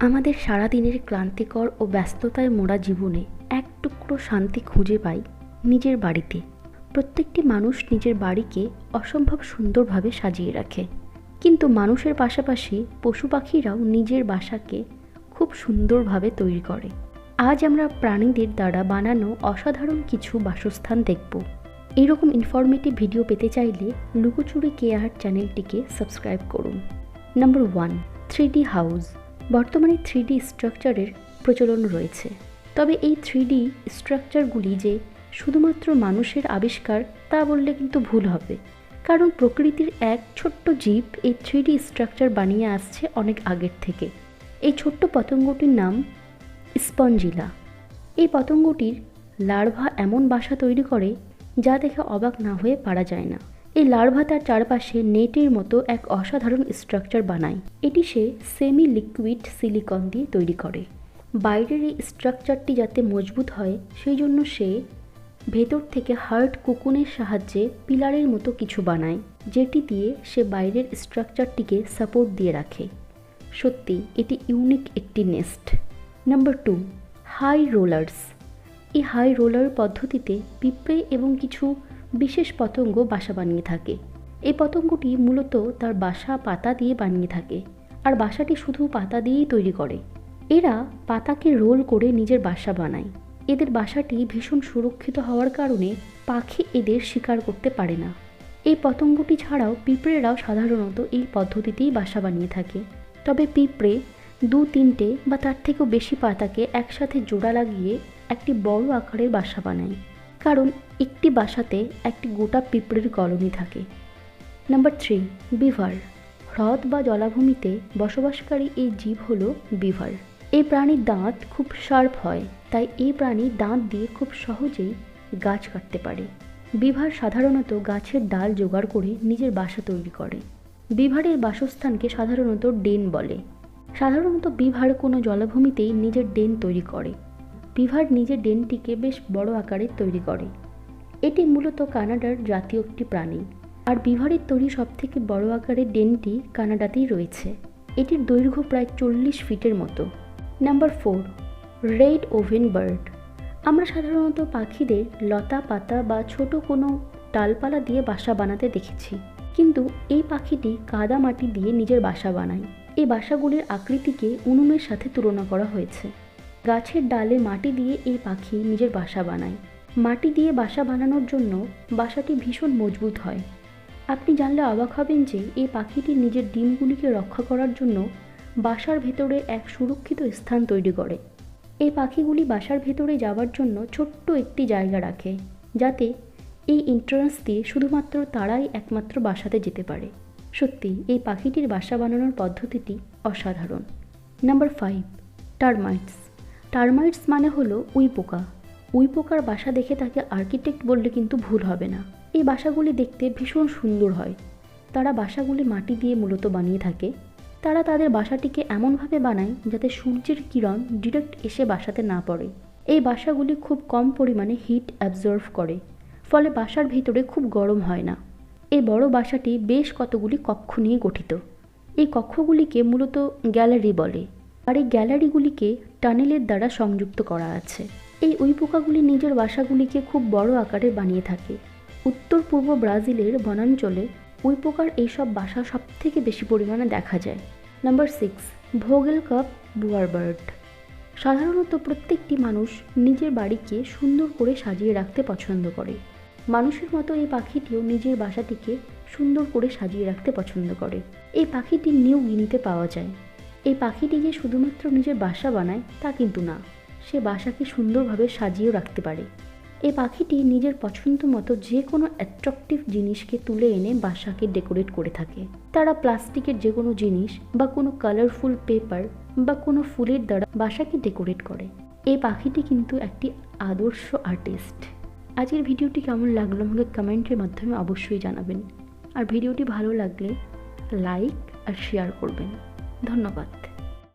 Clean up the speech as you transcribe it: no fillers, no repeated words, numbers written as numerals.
আমাদের সারাদিনের ক্লান্তিকর ও ব্যস্ততায় মোড়া জীবনে এক টুকরো শান্তি খুঁজে পাই নিজের বাড়িতে। প্রত্যেকটি মানুষ নিজের বাড়িকে অসম্ভব সুন্দরভাবে সাজিয়ে রাখে, কিন্তু মানুষের পাশাপাশি পশু পাখিরাও নিজের বাসাকে খুব সুন্দরভাবে তৈরি করে। আজ আমরা প্রাণীদের দ্বারা বানানো অসাধারণ কিছু বাসস্থান দেখব। এইরকম ইনফরমেটিভ ভিডিও পেতে চাইলে লুকোচুরি কেয়ার চ্যানেলটিকে সাবস্ক্রাইব করুন। Number 1, 3D house. বর্তমানে 3D স্ট্রাকচারের প্রচলন রয়েছে, তবে এই 3D স্ট্রাকচারগুলি যে শুধুমাত্র মানুষের আবিষ্কার তা বললে কিন্তু ভুল হবে, কারণ প্রকৃতির এক ছোট্ট জীব এই 3D স্ট্রাকচার বানিয়ে আসছে অনেক আগের থেকে। এই ছোট্ট পতঙ্গটির নাম স্পঞ্জিলা। এই পতঙ্গটির লার্ভা এমন বাসা তৈরি করে যা দেখে অবাক না হয়ে পারা যায় না। এই লার্ভা তার চারপাশে নেটের মতো এক অসাধারণ স্ট্রাকচার বানায়। এটি সে সেমি লিকুইড সিলিকন দিয়ে তৈরি করে। বাইরের এই স্ট্রাকচারটি যাতে মজবুত হয় সেই জন্য সে ভেতর থেকে হার্ড কুকুনের সাহায্যে পিলারের মতো কিছু বানায়, যেটি দিয়ে সে বাইরের স্ট্রাকচারটিকে সাপোর্ট দিয়ে রাখে। সত্যি এটি ইউনিক একটি নেস্ট। Number 2, high rollers. এই হাই রোলার পদ্ধতিতে পিঁপড়ে এবং কিছু বিশেষ পতঙ্গ বাসা বানিয়ে থাকে। এই পতঙ্গটি মূলত তার বাসা পাতা দিয়ে বানিয়ে থাকে, আর বাসাটি শুধু পাতা দিয়েই তৈরি করে। এরা পাতাকে রোল করে নিজের বাসা বানায়। এদের বাসাটি ভীষণ সুরক্ষিত হওয়ার কারণে পাখি এদের শিকার করতে পারে না। এই পতঙ্গটি ছাড়াও পিঁপড়েরাও সাধারণত এই পদ্ধতিতেই বাসা বানিয়ে থাকে, তবে পিঁপড়ে 2-3টে বা তার থেকেও বেশি পাতাকে একসাথে জোড়া লাগিয়ে একটি বড় আকারের বাসা বানায়, কারণ একটি বাসাতে একটি গোটা পিঁপড়ের কলোনি থাকে। নাম্বার 3, বিভার। হ্রদ বা জলাভূমিতে বসবাসকারী এই জীব হলো বিভার। এই প্রাণীর দাঁত খুব শার্প হয়, তাই এই প্রাণী দাঁত দিয়ে খুব সহজেই গাছ কাটতে পারে। বিভার সাধারণত গাছের ডাল জোগাড় করে নিজের বাসা তৈরি করে। বিভারের বাসস্থানকে সাধারণত ডেন বলে। সাধারণত বিভার কোনো জলাভূমিতেই নিজের ডেন তৈরি করে। বিভার নিজের ডেনটিকে বেশ বড় আকারের তৈরি করে। এটি মূলত কানাডার জাতীয় একটি প্রাণী, আর বিভারের তৈরি সবথেকে বড় আকারের ডেনটি কানাডাতেই রয়েছে। এটির দৈর্ঘ্য প্রায় 40 ফিটের মতো। Number 4, red oven bird. আমরা সাধারণত পাখিদের লতা পাতা বা ছোট কোনো ডালপালা দিয়ে বাসা বানাতে দেখেছি, কিন্তু এই পাখিটি কাদা মাটি দিয়ে নিজের বাসা বানায়। এই বাসাগুলির আকৃতিকে উনুনের সাথে তুলনা করা হয়েছে। গাছের ডালে মাটি দিয়ে এই পাখি নিজের বাসা বানায়। মাটি দিয়ে বাসা বানানোর জন্য বাসাটি ভীষণ মজবুত হয়। আপনি জানলে অবাক হবেন যে এই পাখিটি নিজের ডিমগুলিকে রক্ষা করার জন্য বাসার ভেতরে এক সুরক্ষিত স্থান তৈরি করে। এই পাখিগুলি বাসার ভেতরে যাওয়ার জন্য ছোট্ট একটি জায়গা রাখে, যাতে এই এন্ট্রান্স দিয়ে শুধুমাত্র তারাই একমাত্র বাসাতে যেতে পারে। সত্যি এই পাখিটির বাসা বানানোর পদ্ধতিটি অসাধারণ। নাম্বার 5, টার্মাইটস। টার্মাইটস মানে হলো উই পোকা। উই পোকার বাসা দেখে তাকে আর্কিটেক্ট বললে কিন্তু ভুল হবে না। এই বাসাগুলি দেখতে ভীষণ সুন্দর হয়। তারা বাসাগুলি মাটি দিয়ে মূলত বানিয়ে থাকে। তারা তাদের বাসাটিকে এমনভাবে বানায় যাতে সূর্যের কিরণ ডিরেক্ট এসে বাসাতে না পড়ে। এই বাসাগুলি খুব কম পরিমাণে হিট অ্যাবজর্ভ করে, ফলে বাসার ভিতরে খুব গরম হয় না। এই বড় বাসাটি বেশ কতগুলি কক্ষ নিয়ে গঠিত। এই কক্ষগুলিকে মূলত গ্যালারি বলে, আর এই গ্যালারিগুলিকে টানেলের দ্বারা সংযুক্ত করা আছে। এই উই পোকাগুলি নিজের বাসাগুলিকে খুব বড় আকারে বানিয়ে থাকে। উত্তর পূর্ব ব্রাজিলের বনাঞ্চলে উই পোকার এইসব বাসা সবথেকে বেশি পরিমাণে দেখা যায়। Number 6, Vogelkop bowerbird. সাধারণত প্রত্যেকটি মানুষ নিজের বাড়িকে সুন্দর করে সাজিয়ে রাখতে পছন্দ করে। মানুষের মতো এই পাখিটিও নিজের বাসাটিকে সুন্দর করে সাজিয়ে রাখতে পছন্দ করে। এই পাখিটি নিউ গিনিতে পাওয়া যায়। এই পাখিটি যে শুধুমাত্র নিজের বাসা বানায় তা কিন্তু না, সে বাসাকে সুন্দরভাবে সাজিয়েও রাখতে পারে। এই পাখিটি নিজের পছন্দ মতো যে কোনো অ্যাট্রাকটিভ জিনিসকে তুলে এনে বাসাকে ডেকোরেট করে থাকে। তারা প্লাস্টিকের যে কোনো জিনিস বা কোনো কালারফুল পেপার বা কোনো ফুলের দ্বারা বাসাকে ডেকোরেট করে। এই পাখিটি কিন্তু একটি আদর্শ আর্টিস্ট। আজকের ভিডিওটি কেমন লাগলো আমাকে কমেন্টের মাধ্যমে অবশ্যই জানাবেন, আর ভিডিওটি ভালো লাগলে লাইক আর শেয়ার করবেন। ধন্যবাদ।